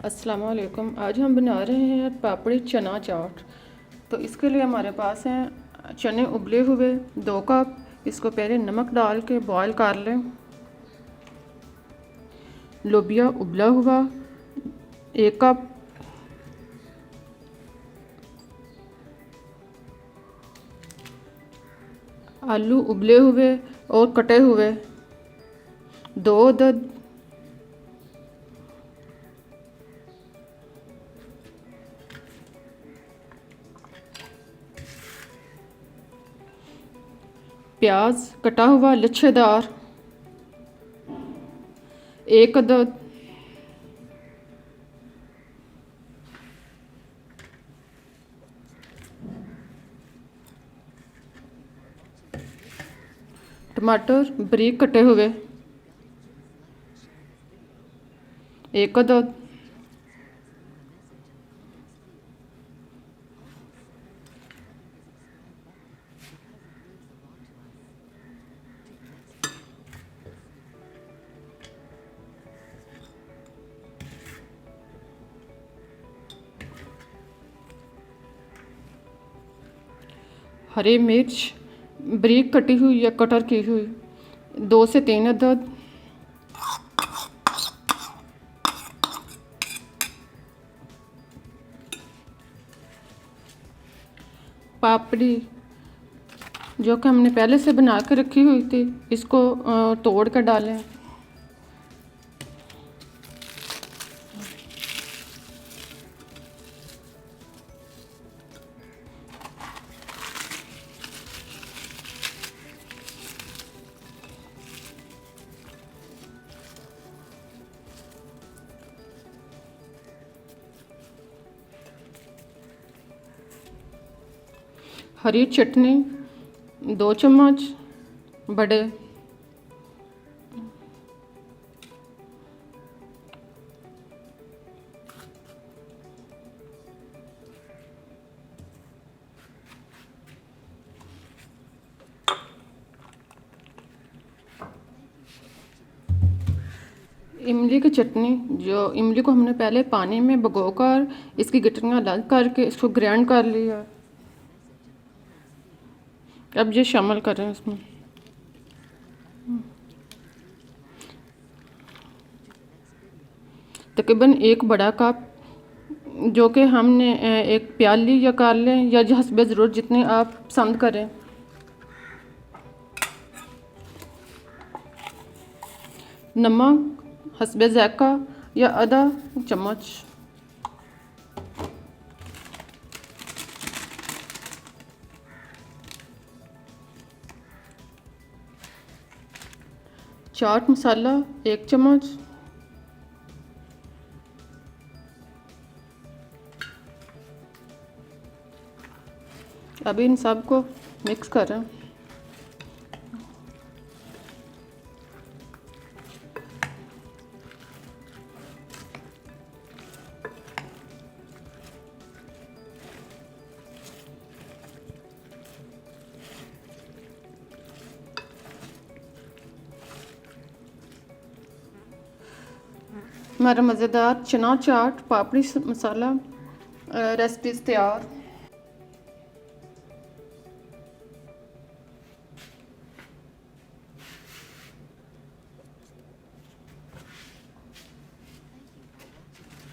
अस्सलाम वालेकुम। आज हम बना रहे हैं पापड़ी चना चाट। तो इसके लिए हमारे पास हैं चने उबले हुए 2 कप। इसको पहले नमक डाल के बॉईल कर लें। लोबिया उबला हुआ 1 कप। आलू उबले हुए और कटे हुए 2 अदद। प्याज कटा हुआ लच्छेदार 1 अदद। टमाटर बारीक कटे हुए 1 अदद। हरी मिर्च बारीक कटी हुई या कटर की हुई 2 से 3 अदद। पापड़ी जो कि हमने पहले से बना के रखी हुई थी, इसको तोड़ कर डालें। हरी चटनी 2 चम्मच बड़े। इमली की चटनी, जो इमली को हमने पहले पानी में भिगोकर इसकी गिटलियाँ अलग करके इसको ग्राइंड कर लिया। अब ये शामिल करें इसमें। तकरीबन 1 बड़ा कप, जो कि हमने एक प्याली या कर लें या हस्बे ज़रूरत जितनी आप पसंद करें। नमक हस्बे ज़ायक़ा या आधा चम्मच। चाट मसाला 1 चम्मच। अभी इन सब को मिक्स करें। हमारा मज़ेदार चना चाट पापड़ी मसाला रेसिपीज़ तैयार।